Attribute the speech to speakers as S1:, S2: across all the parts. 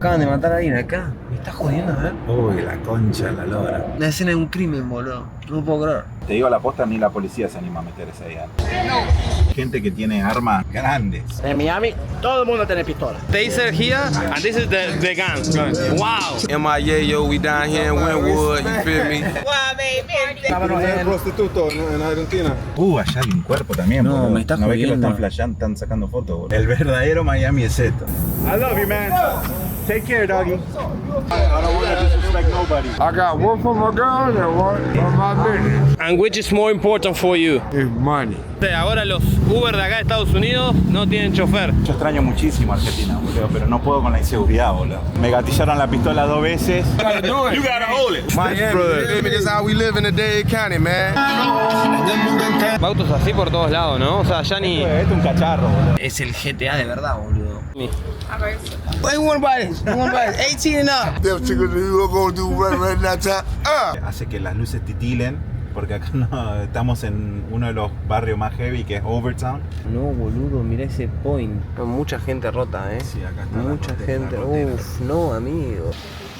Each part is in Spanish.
S1: Acaban de matar a alguien acá. Me estás jodiendo, ¿eh?
S2: Uy, la concha de la lora.
S1: Una escena de un crimen, boludo. No lo puedo creer.
S2: Te digo la posta, ni la policía se anima a meterse ahí. Gente que tiene armas grandes.
S3: En Miami, todo el mundo tiene pistola.
S1: Taser here, and this is the gun. Wow.
S4: MIA, yo, we down here in Wynwood, you feel me?
S3: Estábamos en
S5: prostituto en Argentina.
S2: Allá hay un cuerpo también.
S1: No,
S2: boludo.
S1: me estás
S2: ¿No ves que lo
S1: jodiendo?
S2: están flasheando, están sacando fotos, boludo? El verdadero Miami es esto.
S5: I love you, man. Take care, doggy. I don't want to disrespect nobody.
S4: I got one for my girl and one for my business.
S1: And which is more important for you?
S4: It's money.
S1: Ahora los Uber de acá de Estados Unidos no tienen chofer.
S2: Yo extraño muchísimo Argentina, boludo, pero no puedo con la inseguridad, boludo. Me gatillaron la pistola 2 veces.
S4: You gotta hold it. Miami, this is how we live in the Dade County, man.
S1: Autos así por todos lados, ¿no? O sea, ya ni...
S2: Este es un cacharro, boludo.
S1: Es el GTA de verdad, boludo.
S4: Hey, one by this. One by this. 18 and up. Them chicos you gonna do right now, time.
S2: Hace que las luces titilen, porque acá no, estamos en uno de los barrios más heavy, que es Overtown.
S1: No, boludo, mirá ese point. Mucha gente rota, ¿eh?
S2: Sí, acá está.
S1: Mucha
S2: la
S1: gente.
S2: rotera.
S1: Uf, no, amigo.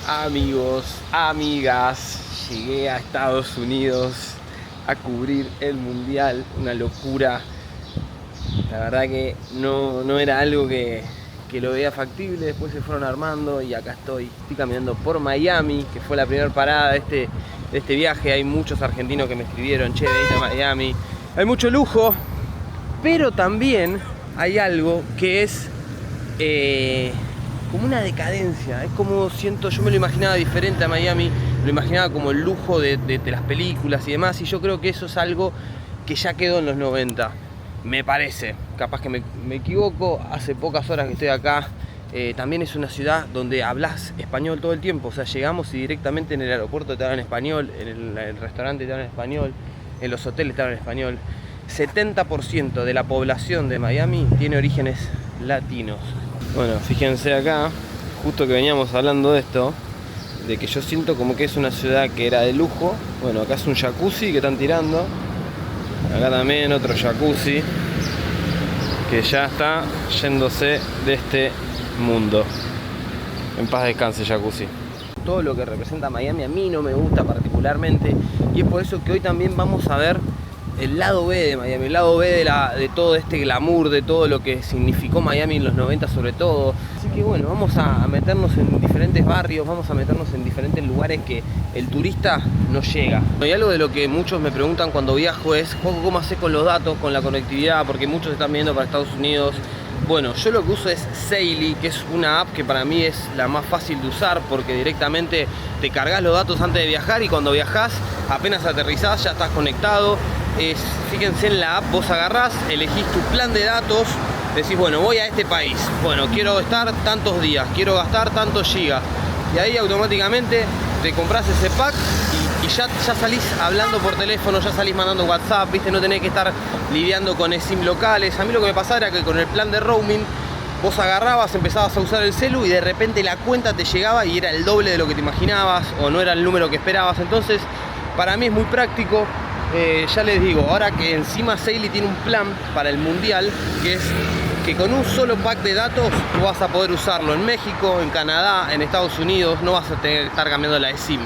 S1: Amigos, amigas, llegué a Estados Unidos a cubrir el mundial. Una locura. La verdad que no era algo que lo veía factible. Después se fueron armando y acá estoy caminando por Miami, que fue la primera parada de este viaje. Hay muchos argentinos que me escribieron: che, venite a Miami. Hay mucho lujo, pero también hay algo que es como una decadencia. Es como siento, yo me lo imaginaba diferente a Miami, lo imaginaba como el lujo de las películas y demás, y yo creo que eso es algo que ya quedó en los 90. Me parece, capaz que me equivoco, hace pocas horas que estoy acá. También es una ciudad donde hablas español todo el tiempo. O sea, llegamos y directamente en el aeropuerto te hablan español, en el restaurante te hablan español, en los hoteles te hablan español. 70% de la población de Miami tiene orígenes latinos. Bueno, fíjense acá, justo que veníamos hablando de esto, de que yo siento como que es una ciudad que era de lujo. Bueno, acá es un jacuzzi que están tirando. Acá también otro jacuzzi que ya está yéndose de este mundo. En paz descanse, jacuzzi. Todo lo que representa Miami a mí no me gusta particularmente, y es por eso que hoy también vamos a ver el lado B de Miami, el lado B de todo este glamour, de todo lo que significó Miami en los 90 sobre todo. Así que bueno, vamos a meternos en diferentes barrios, vamos a meternos en diferentes lugares que el turista no llega. Y algo de lo que muchos me preguntan cuando viajo es: ¿cómo haces con los datos, con la conectividad? Porque muchos están viendo para Estados Unidos. Bueno, yo lo que uso es Saily, que es una app que para mí es la más fácil de usar, porque directamente te cargas los datos antes de viajar, y cuando viajás, apenas aterrizás, ya estás conectado. Fíjense en la app, vos agarrás, elegís tu plan de datos, decís, bueno, voy a este país, bueno, quiero estar tantos días, quiero gastar tantos gigas, y ahí automáticamente te compras ese pack y ya salís hablando por teléfono, ya salís mandando WhatsApp, ¿viste? No tenés que estar lidiando con SIM locales. A mí lo que me pasaba era que con el plan de roaming vos agarrabas, empezabas a usar el celu y de repente la cuenta te llegaba y era el doble de lo que te imaginabas, o no era el número que esperabas. Entonces, para mí es muy práctico. Ya les digo, ahora que encima Saily tiene un plan para el mundial, que es que con un solo pack de datos tú vas a poder usarlo en México, en Canadá, en Estados Unidos. No vas a tener que estar cambiando la de SIM.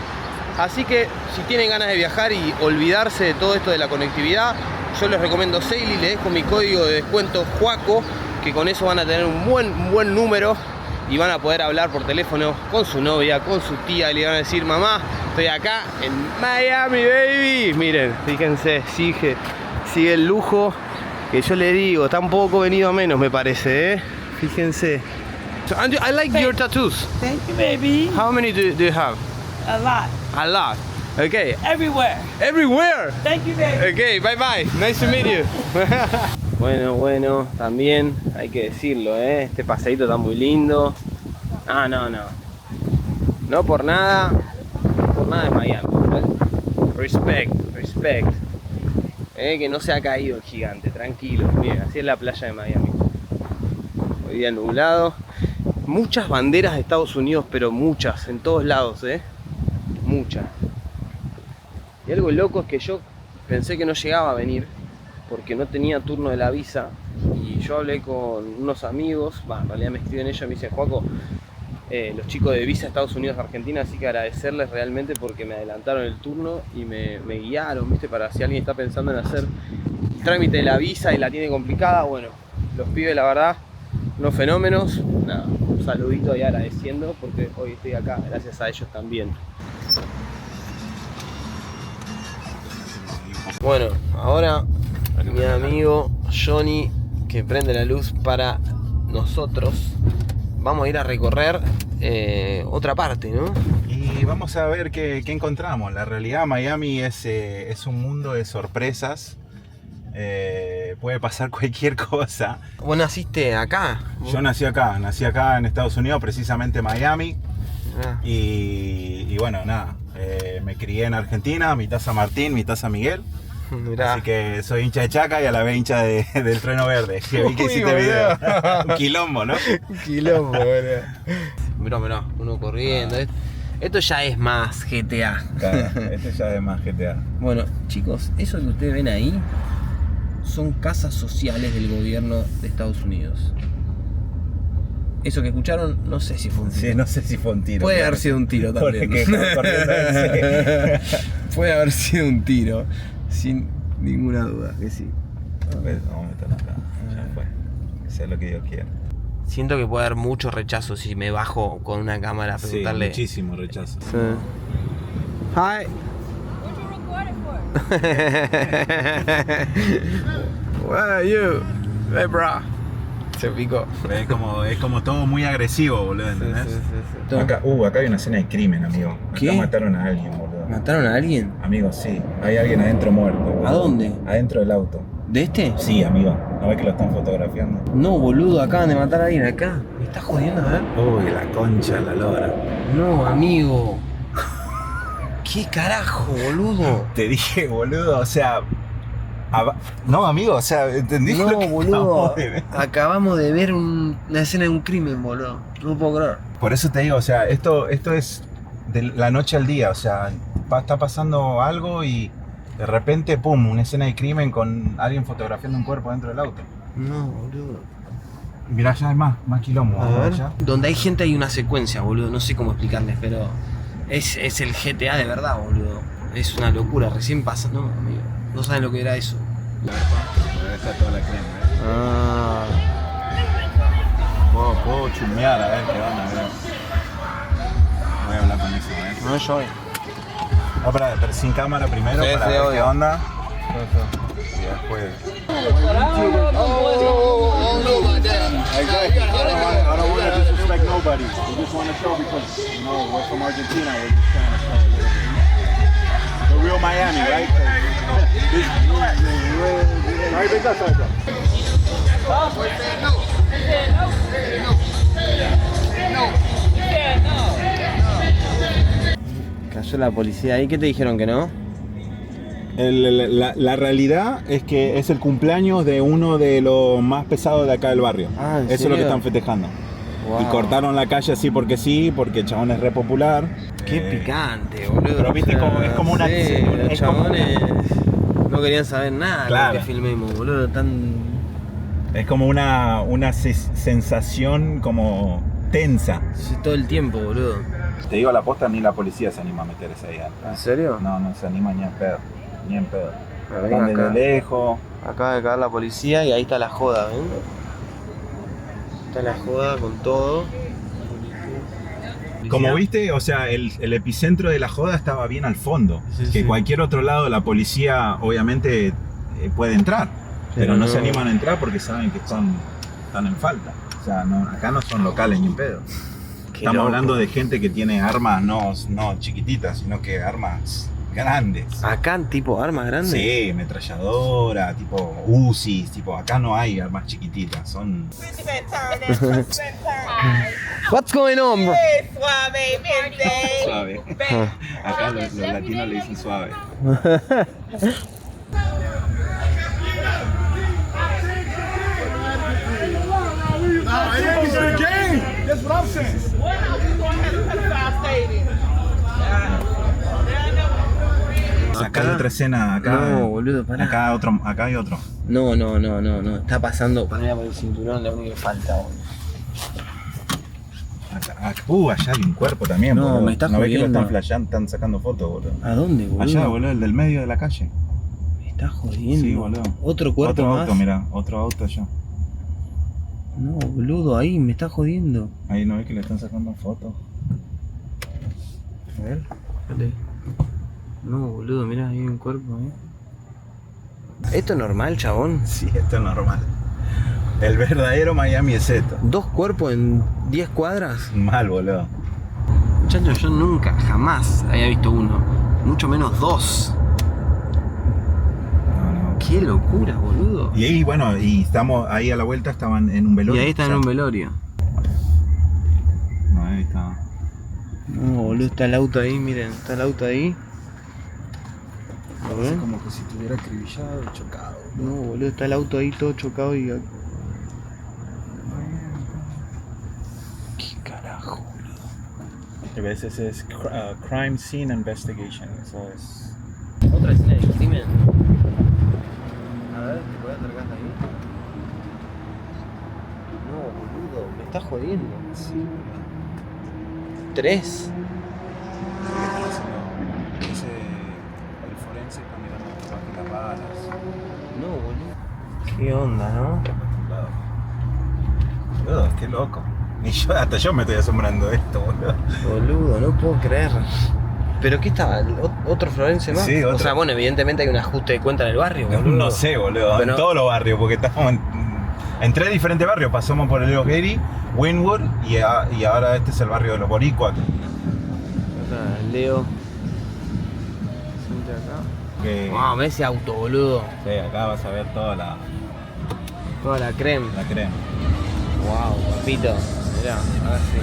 S1: Así que si tienen ganas de viajar y olvidarse de todo esto de la conectividad, yo les recomiendo Saily. Les dejo mi código de descuento JUACO, que con eso van a tener un buen número y van a poder hablar por teléfono con su novia, con su tía, y le van a decir: mamá, estoy acá en Miami, baby. Miren, fíjense, sigue el lujo que yo le digo, tampoco venido a menos, me parece, ¿eh? Fíjense. So, I like your tattoos.
S6: Thank you, baby.
S1: How many do you have?
S6: A lot.
S1: A lot. Okay.
S6: Everywhere.
S1: Everywhere.
S6: Thank you, baby.
S1: Okay, bye bye. Nice to meet you. Bueno, también hay que decirlo, ¿eh? Este paseíto está muy lindo. No por nada es Miami, ¿eh? Respect. Que no se ha caído el gigante, tranquilo. Miren, así es la playa de Miami. Hoy día nublado. Muchas banderas de Estados Unidos, pero muchas, en todos lados, ¿eh? Muchas. Y algo loco es que yo pensé que no llegaba a venir porque no tenía turno de la visa, y yo hablé con unos amigos, en realidad me escriben ellos y me dicen: Joaco, los chicos de Visa Estados Unidos Argentina, así que agradecerles realmente porque me adelantaron el turno y me guiaron, ¿viste? Para si alguien está pensando en hacer el trámite de la visa y la tiene complicada, bueno, los pibes la verdad, unos fenómenos. Nada, un saludito ahí agradeciendo porque hoy estoy acá, gracias a ellos también. Bueno, ahora mi amigo Johnny, que prende la luz para nosotros, vamos a ir a recorrer otra parte, ¿no?
S2: Y vamos a ver qué encontramos. La realidad, Miami es un mundo de sorpresas. Puede pasar cualquier cosa.
S1: ¿Vos naciste acá?
S2: Yo nací acá en Estados Unidos, precisamente en Miami.
S1: Ah.
S2: Y bueno, nada, me crié en Argentina, mitad San Martín, mitad San Miguel.
S1: Mirá.
S2: Así que soy hincha de Chaca y a la vez hincha del Trueno Verde. Que vi que
S1: Uy,
S2: hiciste
S1: boludo.
S2: video. Un quilombo, ¿no?
S1: Un quilombo, boludo. Mirá, uno corriendo. Esto ya es más GTA.
S2: Claro, este ya es más GTA.
S1: Bueno, chicos, eso que ustedes ven ahí son casas sociales del gobierno de Estados Unidos. Eso que escucharon, no sé si fue un tiro.
S2: Sí, no sé si fue un tiro.
S1: Puede haber sido un tiro también.
S2: Porque estaba corriendo ese.
S1: Puede haber sido un tiro, sin ninguna duda que sí.
S2: Pues, vamos a meterlo acá. Ya fue. Sea lo que Dios quiera.
S1: Siento que puede haber mucho rechazo si me bajo con una cámara a
S2: Sí,
S1: preguntarle.
S2: muchísimo rechazo.
S1: Sí. Hi. Where are you? Hey, bro. Se picó.
S2: Es como todo muy agresivo, boludo, ¿entendés?
S1: Sí.
S2: Acá hay una escena de crimen, amigo.
S1: ¿Qué?
S2: Acá mataron a alguien, boludo.
S1: ¿Mataron a alguien?
S2: Amigo, sí. Hay alguien adentro muerto, boludo.
S1: ¿A dónde?
S2: Adentro del auto.
S1: ¿De este?
S2: Sí, amigo. ¿No ves que lo están fotografiando?
S1: No, boludo, acaban de matar a alguien acá. ¿Me estás jodiendo, a ver?
S2: Uy, la concha de la lora.
S1: No, amigo. ¿Qué carajo, boludo?
S2: Te dije, boludo, o sea... No, amigo, o sea, ¿entendí?
S1: No,
S2: lo que
S1: boludo.
S2: acabamos de ver?
S1: Acabamos de ver una escena de un crimen, boludo. No puedo creer.
S2: Por eso te digo, o sea, esto es de la noche al día, o sea, está pasando algo y de repente, pum, una escena de crimen con alguien fotografiando un cuerpo dentro del auto.
S1: No, boludo.
S2: Mirá, ya hay más quilombo.
S1: A
S2: ¿no?
S1: ver.
S2: Ya.
S1: Donde hay gente hay una secuencia, boludo. No sé cómo explicarles, pero es el GTA de verdad, boludo. Es una locura. Recién pasa, no, amigo. No saben lo que era eso.
S2: Ahí está toda la crema,
S1: Ah.
S2: Puedo chusmear, a ver qué onda, a ver. Voy a hablar con eso, a ver.
S1: No, yo.
S2: No, pero sin cámara primero,
S1: Sí,
S2: para
S1: sí,
S2: ver
S1: obvio.
S2: qué onda. Y después...
S5: Exactly. I don't want to disrespect nobody. We just want to show because, you know, we're from Argentina. We're just trying to show a little bit. The real Miami, right? Right, big guys,
S1: Cayó la policía ahí. ¿Qué te dijeron que no?
S2: La realidad es que es el cumpleaños de uno de los más pesados de acá del barrio.
S1: Ah, ¿en
S2: Eso es lo
S1: serio?
S2: que están festejando.
S1: Wow.
S2: Y cortaron la calle así porque sí, porque el chabón es re popular.
S1: Qué picante, boludo.
S2: pero viste, es como una...
S1: Sí, los
S2: es como-
S1: chabones no querían saber nada
S2: Claro.
S1: de lo que filmemos, boludo.
S2: Es como una sensación como tensa.
S1: Sí, todo el tiempo, boludo.
S2: Te digo la posta, ni la policía se anima a meterse ahí adentro.
S1: ¿En serio?
S2: No se anima ni en pedo. Ni en pedo.
S1: A ver,
S2: Van desde
S1: acá.
S2: lejos.
S1: Acaba de caer la policía y ahí está la joda, ¿ven? Está la joda con todo.
S2: Como viste, o sea, el epicentro de la joda estaba bien al fondo.
S1: Sí,
S2: que
S1: sí.
S2: cualquier otro lado la policía obviamente puede entrar. Pero no se animan a entrar porque saben que están en falta. O sea, acá no son locales ni en pedo.
S1: Qué
S2: Estamos
S1: loco.
S2: hablando de gente que tiene armas no chiquititas, sino que armas grandes.
S1: Acá, tipo, armas grandes.
S2: Sí, ametralladora, tipo UCIs, tipo, acá no hay armas chiquititas, son...
S1: What's going on, bro?
S2: Suave. Acá los latinos le dicen suave.
S5: It's a game. That's what I'm saying.
S2: Acá hay otra escena, acá...
S1: No, boludo, pará.
S2: Acá hay otro.
S1: No. Está pasando. Para ir por el cinturón, lo único que falta, boludo.
S2: Allá hay un cuerpo también,
S1: No,
S2: boludo.
S1: me estás
S2: ¿No ves que lo
S1: jodiendo.
S2: están flasheando, están sacando fotos, boludo?
S1: ¿A dónde, boludo?
S2: Allá, boludo, el del medio de la calle.
S1: Me estás jodiendo.
S2: Sí, boludo.
S1: ¿Otro cuerpo
S2: Otro
S1: más?
S2: auto, mirá, otro auto allá.
S1: No, boludo, ahí me estás jodiendo.
S2: Ahí no ves que le están sacando fotos. A ver.
S1: Espérate. No, boludo, mirá, hay un cuerpo ahí. ¿Esto es normal, chabón?
S2: Sí, esto es normal. El verdadero Miami es esto.
S1: 2 cuerpos en 10 cuadras.
S2: Mal, boludo.
S1: Muchachos, yo nunca, jamás había visto uno. Mucho menos 2.
S2: No.
S1: Qué locura, boludo.
S2: Y ahí, bueno, y estamos ahí a la vuelta, estaban en un
S1: Y
S2: velorio.
S1: ahí está en un velorio.
S2: No, ahí está.
S1: No, boludo, está el auto ahí, miren, está el auto ahí. ¿Lo ven?
S2: Como que si estuviera acribillado, chocado.
S1: No, boludo, está el auto ahí todo chocado y... ¿Qué carajo, boludo?
S2: A veces es Crime Scene Investigation, eso es...
S1: Otra escena de crimen. A ver, ¿te puedes acercar ahí? No, boludo, me estás jodiendo.
S2: Sí, boludo.
S1: 3.
S2: El forense está mirando las balas.
S1: No, boludo. ¿Qué onda, no?
S2: Boludo, qué loco. Ni yo, hasta yo me estoy asombrando de esto, boludo.
S1: Boludo, no puedo creer. ¿Pero qué estaba? ¿Otro Florencio más?
S2: Sí, otro.
S1: O sea, bueno, evidentemente hay un ajuste de cuenta en el barrio, boludo.
S2: No sé, boludo.
S1: Pero-
S2: En todos los barrios, porque estamos en 3 diferentes barrios. Pasamos por el Leo Getty, Wynwood y ahora este es el barrio de los boricuas.
S1: Acá, Leo. Siente acá.
S2: Que,
S1: Wow, ese auto, boludo.
S2: sí, acá vas a ver toda la
S1: Toda la crema.
S2: crema.
S1: Wow, papito. Mirá, ahora sí.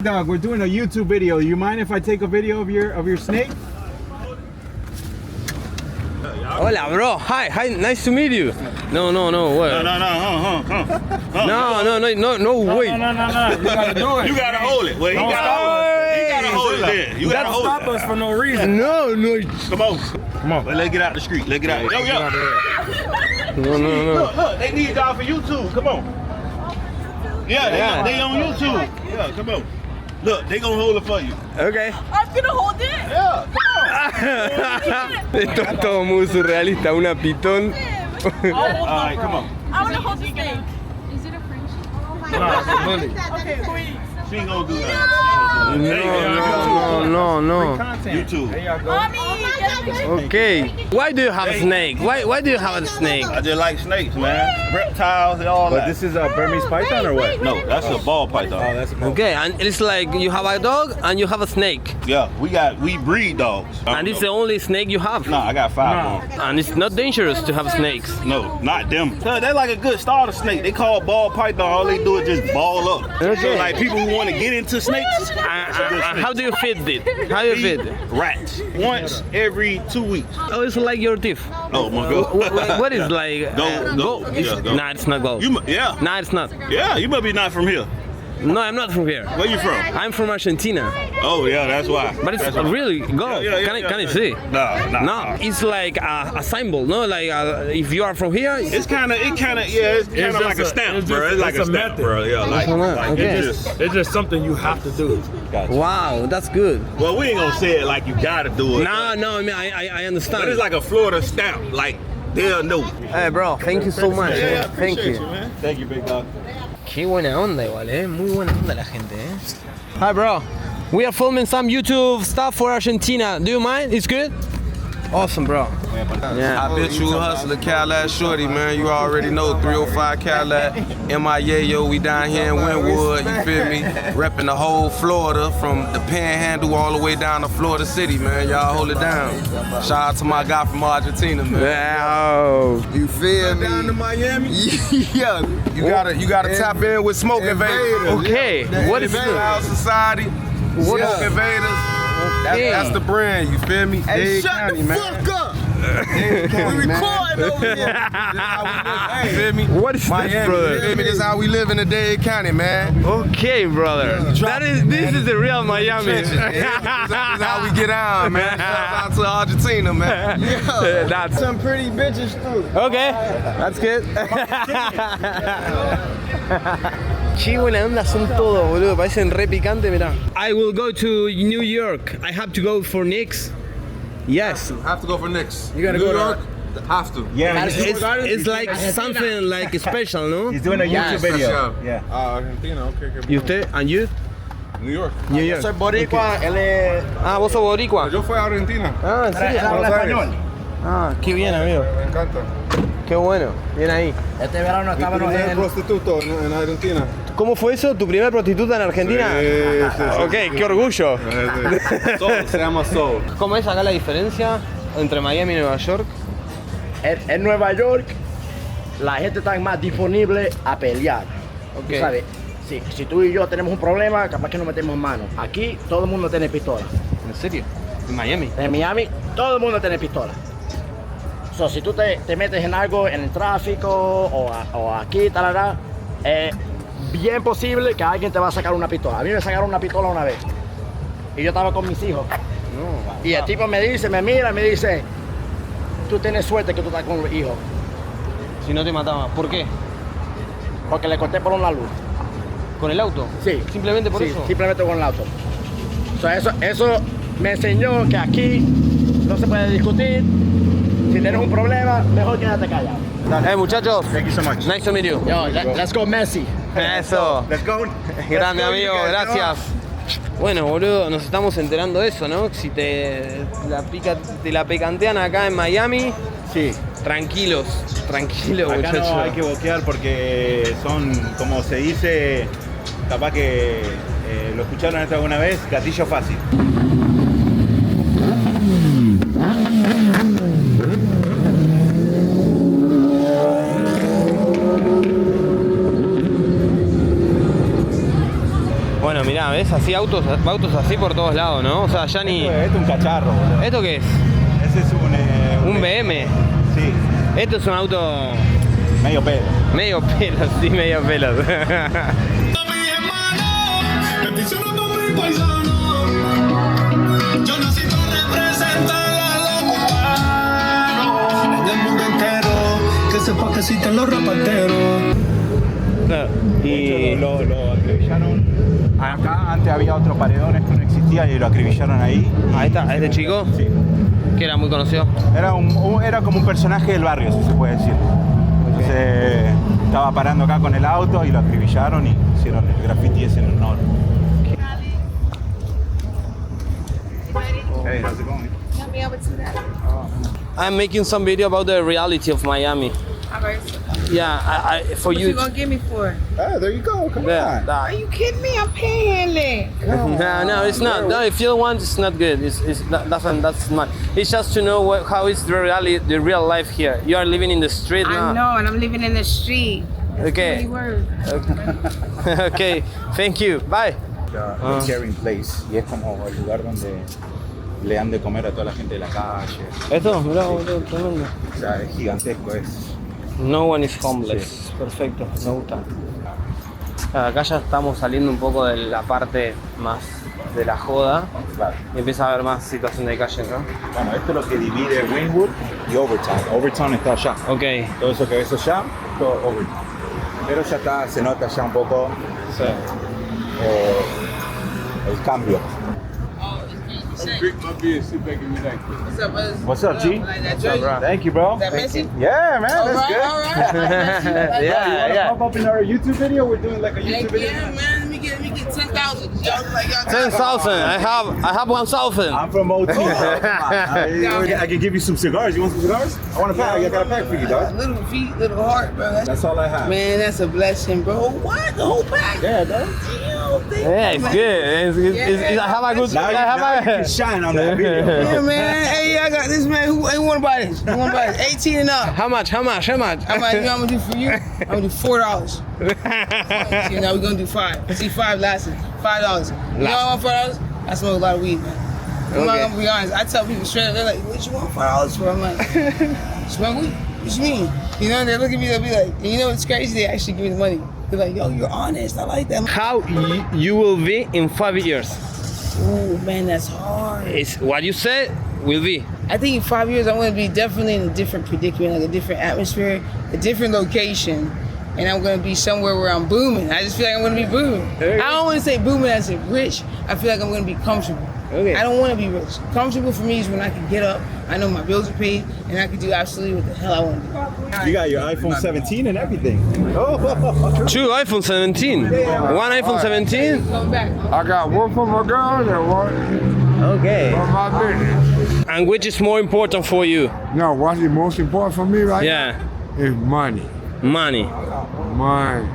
S5: Dog, we're doing a YouTube video. You mind if I take a video of your snake?
S1: Hola, bro. Hi, nice to meet you. No, wait.
S7: No,
S1: wait.
S7: You gotta do it. You gotta hold it. Well, he gotta hold it there. You gotta hold it.
S5: us for no reason.
S1: No.
S7: Come on. Let's get out the street. Let's get out. Yo.
S1: No.
S7: Look, they need y'all for YouTube. Come on. Yeah, they on YouTube. Yeah, come on. Look, they gonna hold it for you.
S1: Okay.
S6: I'm gonna hold it.
S7: Yeah, come
S1: Esto es todo muy surrealista. Una pitón.
S7: on. All right, come on.
S6: I wanna hold the snake.
S8: Is it a friendship?
S6: Okay, please.
S7: She ain't gonna do that.
S1: No.
S7: YouTube.
S6: Mommy, get me.
S1: Okay. Why do you have a snake? Why do you have a snake?
S7: I just like snakes, man. Reptiles and all that.
S2: This is a Burmese python or what?
S7: No, that's a ball python.
S2: That's a
S1: Okay, and it's like you have a dog and you have a snake.
S7: Yeah, we breed dogs.
S1: And it's the only snake you have.
S7: Nah, I got 5 of them.
S1: And it's not dangerous to have snakes.
S7: No, not them. They're like a good starter snake. They call ball python. All they do is just ball up.
S1: Okay.
S7: So like people who want to get into snakes, it's a good snake.
S1: How do you feed it? How do you feed it?
S7: Rats once every 2 weeks.
S1: Oh, it's like your teeth.
S7: Oh my god.
S1: What is like?
S7: Go.
S1: It's-
S7: Yeah, go.
S1: Nah, it's not gold.
S7: Yeah.
S1: Nah, it's not.
S7: Yeah, you must be not from here.
S1: No, I'm not from here.
S7: Where you from?
S1: I'm from Argentina.
S7: Oh yeah, that's why.
S1: But it's
S7: That's why.
S1: really gold.
S7: Yeah,
S1: Can I see?
S7: Nah.
S1: No, it's like a symbol. No, like if you are from here.
S7: It's kind of like a stamp, bro. It's like a stamp, bro. Yeah, like
S1: Okay.
S7: it's just something you have to do.
S1: Wow, that's good.
S7: Well, we ain't gonna say it like you gotta do it.
S1: No, I mean I understand.
S7: But it's like a Florida stamp, like they'll know.
S1: Hey, bro, thank you so much. Thank you.
S7: man. Thank you, big dog.
S1: Qué buena onda igual, muy buena onda la gente, Hi bro, we are filming some YouTube stuff for Argentina. Do you mind? It's good? Awesome, bro. Yeah.
S9: I bet you hustler, Cadillac Shorty, man. You already know 305 Cadillac, MIA, yo. We down here in Wynwood, you feel me? Repping the whole Florida from the Panhandle all the way down to Florida City, man. Y'all hold it down. Shout out to my guy from Argentina, man.
S1: Wow.
S9: You feel me? Down to Miami? Yeah. You gotta tap in with Smoke Invaders.
S1: Okay, what is
S9: Style
S1: this?
S9: Society, Smoke Invaders. That's the brand, you feel me?
S4: Hey,
S9: Dade
S4: shut
S9: County,
S4: the
S9: man.
S4: fuck up! We recording over here.
S9: You feel me?
S1: What is
S9: Miami,
S1: this,
S9: you
S1: brother?
S9: feel me? This is how we live in the Dade County, man.
S1: Okay, brother. This is the real Miami.
S9: This is how we get on, man. Shout out to Argentina, man.
S1: That's
S4: Some pretty bitches too.
S1: okay. That's good. Qué buena onda son todos, boludo. Parecen re picante, mirá. I will go to New York. I have to go for Knicks. Yes.
S9: Have to go for Knicks.
S3: You gotta
S9: New
S3: go to-
S9: York. Have to.
S2: Yeah,
S1: It's like something like special, no?
S2: he's doing a YouTube video.
S9: Yeah.
S2: Yeah.
S9: Argentina, okay.
S1: ¿Y usted? And you?
S9: New York.
S1: New York.
S3: Soy boricua, él es...
S1: Ah, vos sos boricua.
S9: Yo fui a Argentina.
S1: Ah, ¿en
S3: Él
S1: serio?
S3: habla español.
S1: Ah, qué bien, amigo.
S9: Me encanta.
S1: Qué bueno. Bien ahí.
S3: Este verano
S9: Mi
S3: estábamos
S9: primer
S3: en...
S9: prostituto en Argentina.
S1: ¿Cómo fue eso? ¿Tu primer prostituta en Argentina?
S9: Sí.
S1: Ok, qué orgullo.
S9: Soul, se llama Soul.
S1: ¿Cómo es acá la diferencia entre Miami y Nueva York?
S3: En Nueva York, la gente está más disponible a pelear.
S1: Ok.
S3: Tú sabes, si tú y yo tenemos un problema, capaz que nos metemos mano. Aquí, todo el mundo tiene pistola.
S1: ¿En serio? ¿En Miami?
S3: En Miami, todo el mundo tiene pistola. So, si tú te metes en algo, en el tráfico o aquí, talala, es bien posible que alguien te va a sacar una pistola. A mí me sacaron una pistola una vez. Y yo estaba con mis hijos.
S1: No.
S3: Y el tipo me mira y me dice, tú tienes suerte que tú estás con los hijos.
S1: Si no te mataba. ¿Por qué?
S3: Porque le corté por una luz.
S1: ¿Con el auto?
S3: Sí.
S1: ¿Simplemente por
S3: Sí,
S1: eso?
S3: simplemente con el auto. So, eso me enseñó que aquí no se puede discutir. Si tienes un problema, mejor quédate callado.
S1: Muchachos.
S2: Thank you so much.
S1: Nice to meet you.
S3: Yo, let's go Messi.
S1: Eso.
S2: Let's go.
S1: Grande
S2: Let's go,
S1: amigo,
S2: you guys.
S1: gracias. Bueno, boludo, nos estamos enterando de eso, ¿no? Si te la picantean acá en Miami,
S2: Sí.
S1: tranquilos,
S2: Acá
S1: muchachos.
S2: no hay que boquear porque son, como se dice, capaz que lo escucharon esto alguna vez, gatillo fácil.
S1: Bueno, mirá, ¿ves? Así autos así por todos lados, ¿no? O sea, ya ni...
S2: Esto es un cacharro, boludo.
S1: ¿Esto qué es?
S2: Ese es
S1: Un BM.
S2: Sí,
S1: Esto es un auto
S2: medio pedo.
S1: medio pelos, sí, medio pelos.
S4: Yo nací para representar a los cubanos en el mundo entero, que sepa que existen los rapateros.
S1: Claro. Y...
S2: Lo acribillaron. Acá antes había otro paredón, esto no existía y lo acribillaron ahí.
S1: Ahí está, ¿a este chico?
S2: Sí.
S1: Que era muy conocido.
S2: Era como un personaje del barrio, si se puede decir. Entonces estaba parando acá con el auto y lo acribillaron y hicieron el graffiti ese en honor. Hey, how's it going?
S1: I'm making some video about the reality of Miami.
S6: Alright.
S1: Yeah, I for
S6: What you
S1: you.
S6: gonna give me for?
S2: Oh, there you go. Come
S1: Yeah,
S2: on.
S6: Are you kidding me? I'm panhandling.
S1: No, it's not. No, if you don't want, it's not good. That's not. It's just to know how is the reality, the real life here. You are living in the street now.
S6: I know, and I'm living in the street.
S1: Okay.
S6: Too many words.
S1: Okay. Thank you. Bye.
S2: The caring place y es como el lugar donde le dan de comer a toda la gente de la calle.
S1: Esto, mirá, boludo, tremendo.
S2: O sea, es gigantesco, es.
S1: No one is homeless. Perfecto, me gusta. Acá ya estamos saliendo un poco de la parte más de la joda
S2: Claro.
S1: y empieza a haber más situación de calle, ¿no?
S2: Bueno, esto es lo que divide Wynwood y Overtown. Overtown está allá.
S1: Ok.
S2: Todo eso que ves allá, todo Overtown. Pero ya está, se nota ya un poco el cambio. What's up, G? Thank you, bro. Yeah, man, that's good.
S1: Yeah.
S2: Pop up in our YouTube video. We're doing like a YouTube video.
S6: Yeah, man. Let me get 10,000. Y'all like y'all
S1: 10,000. I have 1,000.
S2: I'm from OT. I can give you some cigars. You want some cigars? I want a pack. I got a pack for you, dog.
S6: Little feet, little heart, bro.
S2: That's all I have.
S6: Man, that's a blessing, bro. What? The whole pack?
S2: Yeah, dog.
S1: Yeah, it's good. I have a good.
S2: Now you can shine on that video.
S6: Yeah, man. Hey, I got this, man. Who want to buy this? Who want to buy this? 18 and up.
S1: How much?
S6: I'm like, you know what I'm gonna do for you? I'm gonna do $4. See, now we're gonna do 5. See, 5 lasted. $5. You know what I want $5? I smoke a lot of weed, man. I'm not gonna be honest. I tell people straight up, they're like, what you want $5 for? I'm like, smoke weed? What you mean? You know, they look at me, they'll be like, you know what's crazy? They actually give me the money. They're like, yo, you're honest. I like that.
S1: How you will be in 5 years?
S6: Ooh, man, that's hard.
S1: It's what you said will be.
S6: I think in 5 years, I want to be definitely in a different predicament, like a different atmosphere, a different location, and I'm going to be somewhere where I'm booming. I just feel like I'm going to be booming.
S1: Okay.
S6: I don't want to say booming as in rich. I feel like I'm going to be comfortable.
S1: Okay.
S6: I don't want to be rich. Comfortable for me is when I can get up, I know my bills are paid, and I can do absolutely what the hell I want to do.
S5: You got your iPhone 17 and everything. Oh,
S1: 2 iPhone 17. 1 iPhone 17.
S6: Come back.
S10: I got one for my girl and one
S1: Okay.
S10: for my business.
S1: And which is more important for you?
S10: No, what's the most important for me right
S1: Yeah.
S10: now is money.
S1: Money.
S10: Money.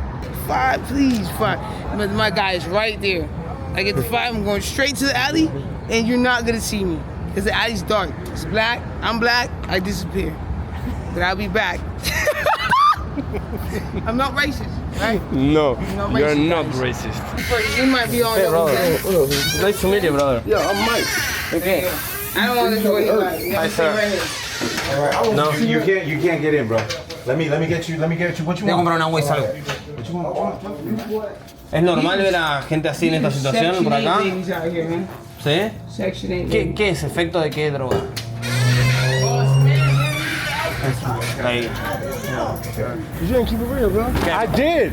S6: 5, please, 5. But my guy is right there. I get the 5, I'm going straight to the alley, and you're not gonna see me. Because the alley's dark. It's black, I'm black, I disappear. But I'll be back. I'm not racist, right?
S1: No,
S6: Not
S1: you're
S6: racist,
S1: not
S6: guys.
S1: racist.
S6: You might be on your own.
S1: Nice to meet you, brother.
S5: yeah, I'm Mike.
S1: Okay.
S6: I don't want to do anybody. You
S1: Hi,
S6: gotta stay
S1: sir.
S6: right here.
S1: No.
S2: You can't get in, bro. Let me get you. What you
S1: Voy a
S2: want?
S1: comprar una agua y salgo. ¿Es normal ver a gente así en esta situación
S6: Section
S1: por
S6: 8
S1: acá?
S6: babies out here, man.
S1: ¿Sí?
S6: Section 8
S1: ¿Qué,
S6: babies.
S1: qué es? ¿Efecto de qué droga? Ahí.
S10: You didn't keep it real, bro.
S5: I did.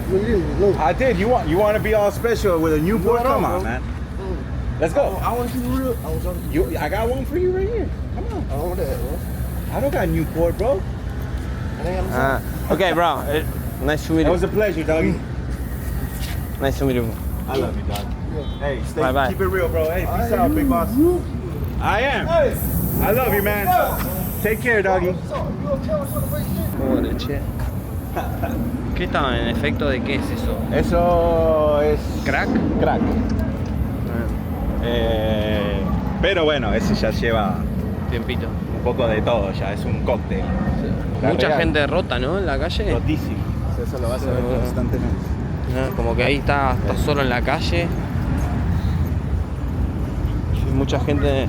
S5: You want to be all special with a Newport? Come on, man. Let's go.
S10: I want to keep it real.
S5: I got one for you right here. Come on.
S10: I don't want that, bro.
S5: I don't got Newport, bro.
S1: Ah. Okay, bro. Nice to meet
S5: That
S1: you.
S5: was a pleasure, doggy.
S1: Nice to meet you.
S5: I love you, dog. Hey, stay.
S1: Bye-bye.
S5: Keep it real, bro. Hey, peace out, big boss. I am. I love you, man. Take care, doggy.
S1: Pobre, che. ¿Qué estaba en efecto de qué es eso?
S5: Eso es
S1: ¿Crack?
S5: crack. Pero bueno, ese ya lleva
S1: Tiempito.
S5: un poco de todo, ya es un cóctel. La
S1: Mucha
S5: real.
S1: gente rota, ¿no? En la calle.
S5: Rotísimo. Eso lo vas a ver constantemente.
S1: Como que ahí está solo en la calle. Y mucha gente.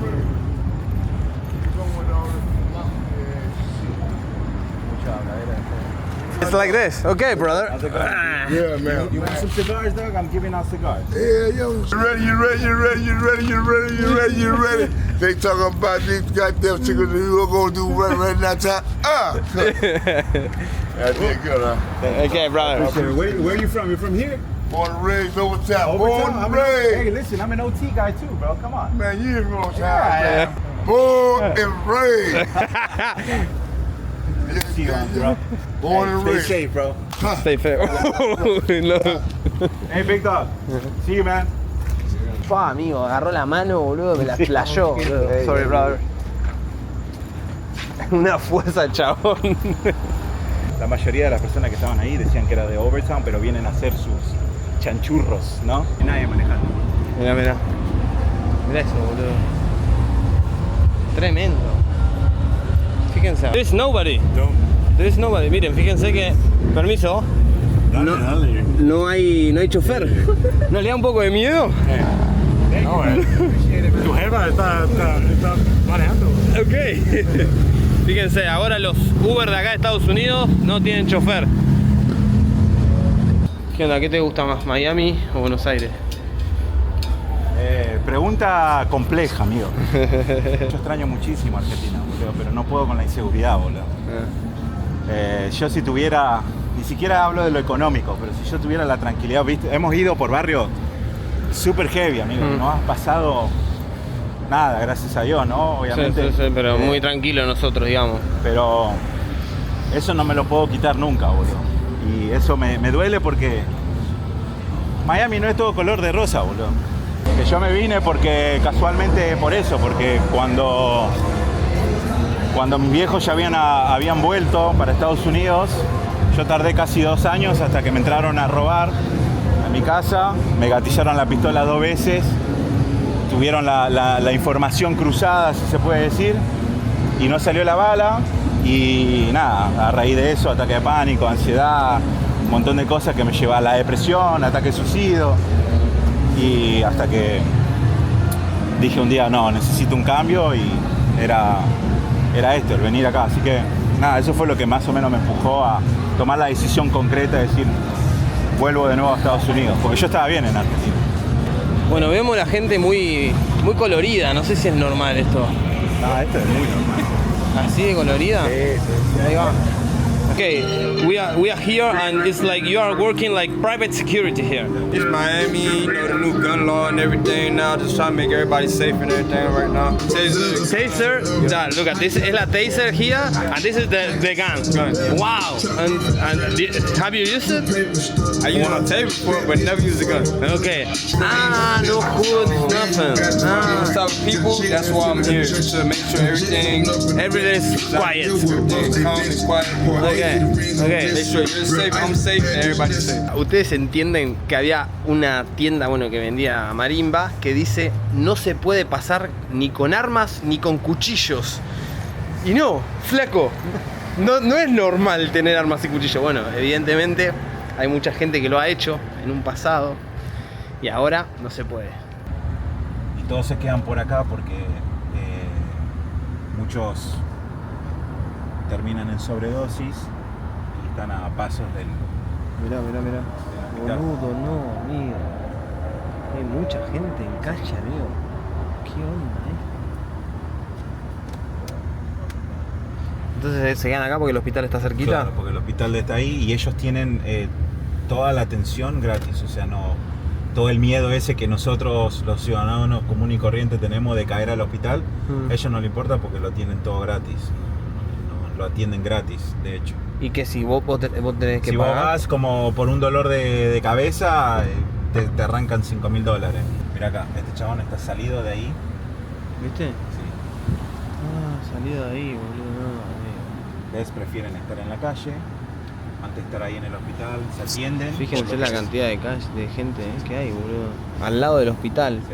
S1: It's like this. Okay, brother.
S10: Yeah, man.
S5: You want some cigars, dog? I'm giving out cigars.
S10: Yeah, yo. You ready. They talking about these goddamn chickens that you gonna do right now time. That did good, huh?
S1: Okay, brother.
S5: Where are you from? You're from here?
S10: Born and raised over time.
S5: Overtown?
S10: Born
S5: I'm
S10: and
S5: an-
S10: raised.
S5: Hey, listen, I'm an OT guy too, bro. Come on.
S10: Man, you ain't gonna
S5: Yeah,
S10: time, man. Born and raised.
S5: See you on, bro.
S10: Born and
S5: Stay
S10: raised.
S5: safe, bro.
S1: Stay fair. No.
S5: Hey, big dog. See you, man.
S1: Pa, amigo, agarró la mano, boludo, me la flayó, boludo. Sorry, brother. Una fuerza el chabón.
S5: La mayoría de las personas que estaban ahí decían que era de Overtown, pero vienen a hacer sus chanchurros, ¿no? Y nadie manejando.
S1: Mira, mira. Mira eso, boludo. Tremendo. Fíjense. There is nobody. There is nobody. Miren, fíjense que. Permiso. No hay chofer. ¿No le da un poco de miedo?
S5: Tu jefa está manejando.
S1: Ok. Fíjense, ahora los Uber de acá de Estados Unidos no tienen chofer. ¿Qué onda? ¿Qué te gusta más, Miami o Buenos Aires?
S5: Pregunta compleja, amigo. Yo extraño muchísimo Argentina, boludo, pero no puedo con la inseguridad, boludo. Yo si tuviera, ni siquiera hablo de lo económico, pero si yo tuviera la tranquilidad, ¿viste? Hemos ido por barrios super heavy, amigo. No has pasado nada, gracias a Dios, ¿no? Obviamente.
S1: Sí, pero muy tranquilo nosotros, digamos.
S5: Pero eso no me lo puedo quitar nunca, boludo. Y eso me duele porque Miami no es todo color de rosa, boludo. Que yo me vine porque casualmente por eso, porque cuando mis viejos ya habían vuelto para Estados Unidos, yo tardé casi 2 años hasta que me entraron a robar a mi casa, me gatillaron la pistola 2 veces, tuvieron la información cruzada, si se puede decir, y no salió la bala, y nada, a raíz de eso, ataque de pánico, ansiedad, un montón de cosas que me lleva a la depresión, ataque de suicidio, y hasta que dije un día, no, necesito un cambio y era esto, el venir acá. Así que nada, eso fue lo que más o menos me empujó a tomar la decisión concreta de decir, vuelvo de nuevo a Estados Unidos, porque yo estaba bien en Argentina.
S1: Bueno, vemos la gente muy colorida, no sé si es normal esto.
S5: Ah, esto es muy normal.
S1: ¿Así de colorida?
S5: Sí, sí.
S1: Ahí va. Okay, we are here and it's like you are working like private security here.
S11: It's Miami, you know, the new gun law and everything now, just trying to make everybody safe and everything right now.
S1: Taser, yeah, look at this is la taser here and this is the gun. Wow, and have you used it?
S11: I used it on tape before, but never used a gun.
S1: Okay. Ah, no hood, nothing.
S11: Those type of people, that's why I'm here, to make sure everything
S1: is quiet.
S11: Everything's calm and quiet.
S1: Okay.
S11: Make sure you're safe, I'm safe, and everybody's safe.
S1: Ustedes entienden que había una tienda, bueno, que vendía marimba, que dice no se puede pasar ni con armas ni con cuchillos. Y no, flaco, no es normal tener armas y cuchillos. Bueno, evidentemente hay mucha gente que lo ha hecho en un pasado y ahora no se puede.
S2: Y todos se quedan por acá porque muchos terminan en sobredosis y están a pasos del...
S1: Mirá. Boludo, no, amigo. Hay mucha gente en calle, amigo. ¿Qué onda, Entonces se quedan acá porque el hospital está cerquita.
S2: Claro, porque el hospital está ahí y ellos tienen toda la atención gratis, o sea, no todo el miedo ese que nosotros los ciudadanos comunes y corrientes tenemos de caer al hospital, a ellos no les importa porque lo tienen todo gratis, lo atienden gratis, de hecho.
S1: Y que si vos tenés que
S2: si
S1: pagar...
S2: vos vas como por un dolor de cabeza, te arrancan $5.000. Mira acá, este chabón está salido de ahí.
S1: ¿Viste?
S2: Sí.
S1: Ah, salido de ahí, boludo.
S2: ¿Ves? Prefieren estar en la calle antes de estar ahí en el hospital, se atienden.
S1: Fíjense la cantidad de gente que hay, boludo. Al lado del hospital.
S2: Sí.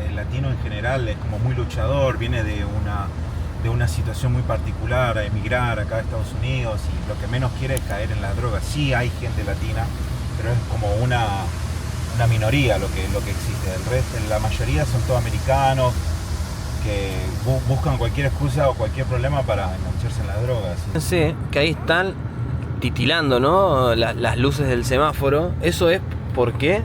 S2: El latino en general es como muy luchador, viene de una situación muy particular, a emigrar acá a Estados Unidos y lo que menos quiere es caer en las drogas. Sí hay gente latina, pero es como una minoría lo que existe. El resto, la mayoría son todos americanos que buscan cualquier excusa o cualquier problema para engancharse en las drogas.
S1: Sí, que ahí están titilando, ¿no? Las luces del semáforo. ¿Eso es por qué?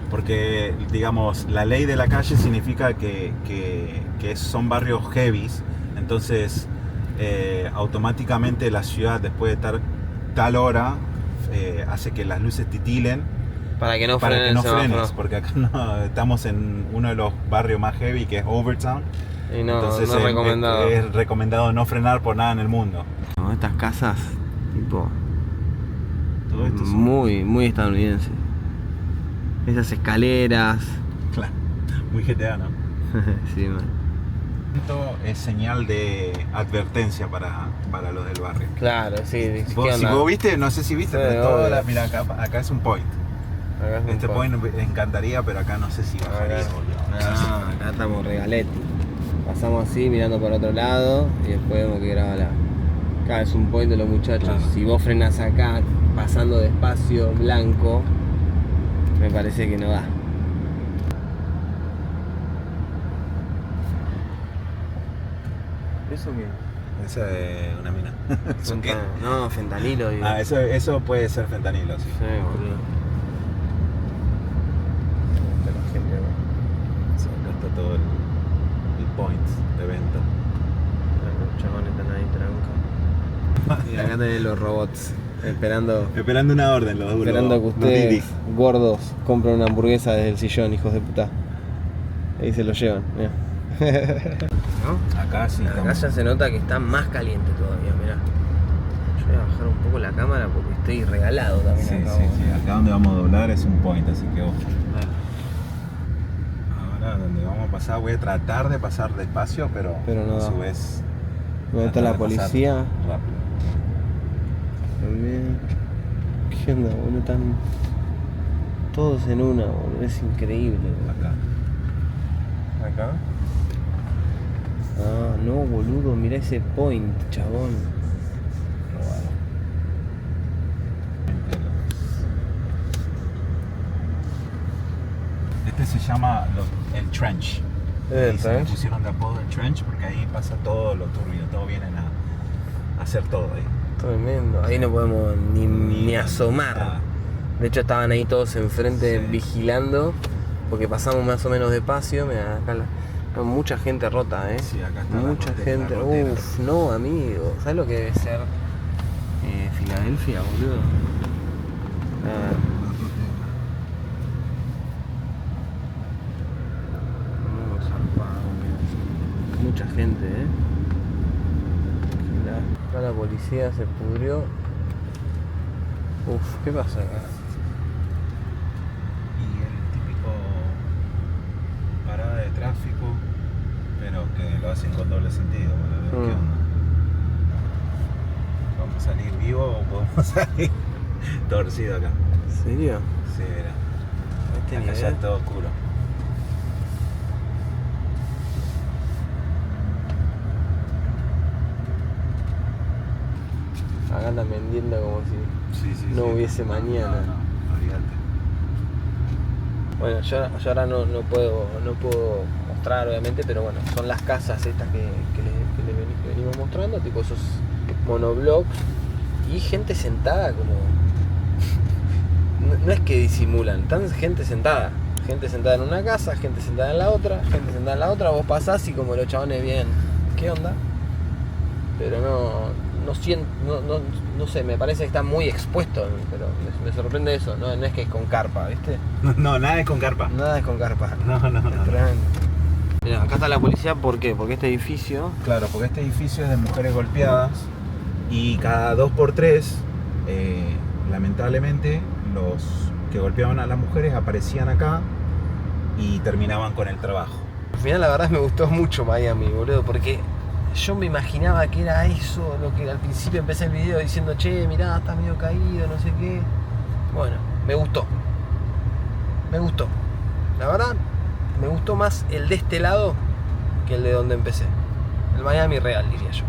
S2: Porque, digamos, la ley de la calle significa que son barrios heavies. Entonces, automáticamente la ciudad, después de estar tal hora, hace que las luces titilen
S1: para que no
S2: frenes, porque acá estamos en uno de los barrios más heavy, que es Overtown.
S1: Y entonces
S2: no es recomendado no frenar por nada en el mundo.
S1: No, estas casas, tipo,
S2: todo esto
S1: muy estadounidense. Esas escaleras.
S2: Claro, muy GTA, ¿no?
S1: Sí, man.
S2: Esto es señal de advertencia para los del barrio.
S1: Claro, sí.
S2: Si vos viste, no sé si viste, pero mira, acá es un point. Este point me encantaría, pero acá no sé si bajaría.
S1: Acá estamos regaletti. Pasamos así mirando para otro lado y después vemos que graba la... Acá es un point de los muchachos. Claro. Si vos frenas acá, pasando despacio, blanco, me parece que no da. ¿Eso qué?
S2: Esa es una mina. ¿Eso qué?
S1: No, fentanilo. Digo.
S2: Eso puede ser fentanilo, sí.
S1: Sí, boludo.
S2: La gente, acá está todo el point de venta.
S1: Los chabones están ahí tranca. Y acá tenés los robots esperando
S2: una orden,
S1: esperando que ustedes, gordos, compren una hamburguesa desde el sillón, hijos de puta. Ahí se lo llevan, mira. ¿No?
S2: Acá sí.
S1: Acá ya se nota que está más caliente todavía, mirá. Yo voy a bajar un poco la cámara porque estoy regalado también.
S2: Sí, acá donde vamos a doblar es un point, así que ojo. Ahora donde vamos a pasar, voy a tratar de pasar despacio, pero
S1: no
S2: a su vez.
S1: ¿Dónde está la policía?
S2: Rápido.
S1: También. ¿Qué onda, boludo? Están todos en una, boludo. Es increíble. ¿Acá? Ah, no, boludo, mirá ese point, chabón.
S2: Robado. Este se llama el trench. Y se le pusieron de apodo el Trench porque ahí pasa todo lo turbio, todos vienen a hacer todo ahí.
S1: Tremendo, ahí no podemos ni asomar.
S2: Nada.
S1: De hecho estaban ahí todos enfrente vigilando, porque pasamos más o menos despacio. Mirá, acá mucha gente rota,
S2: Sí, acá está
S1: mucha gente. Uf, no, amigo. ¿Sabes lo que debe ser Filadelfia, boludo? Muy zarpado, mucha gente, Acá la policía se pudrió. Uf, ¿qué pasa acá?
S2: Y el típico parada de tráfico, pero que lo hacen con doble sentido, ¿qué onda? ¿Vamos a salir vivos o podemos salir torcido acá?
S1: ¿En serio?
S2: Sí, mira. Acá
S1: nivel.
S2: ya es todo oscuro.
S1: Acá andan vendiendo como si no hubiese mañana.
S2: Olvídate.
S1: Bueno, yo ahora no puedo mostrar obviamente, pero bueno, son las casas estas que venimos mostrando, tipo esos monoblocks y gente sentada como... No es que disimulan, están gente sentada en una casa, gente sentada en la otra, vos pasás y como los chabones bien, ¿qué onda? Pero no sé, me parece que está muy expuesto, pero me sorprende eso, no es que es con carpa, ¿viste?
S2: No, nada es con carpa.
S1: Nada es con carpa.
S2: No.
S1: Mira, acá está la policía, ¿por qué? Porque este edificio...
S2: Claro, porque este edificio es de mujeres golpeadas y cada 2x3, lamentablemente, los que golpeaban a las mujeres aparecían acá y terminaban con el trabajo.
S1: Al final la verdad me gustó mucho Miami, boludo, porque yo me imaginaba que era eso, lo que al principio empecé el video diciendo, che, mirá, está medio caído, no sé qué. Bueno, me gustó. La verdad, me gustó más el de este lado que el de donde empecé. El Miami real, diría yo.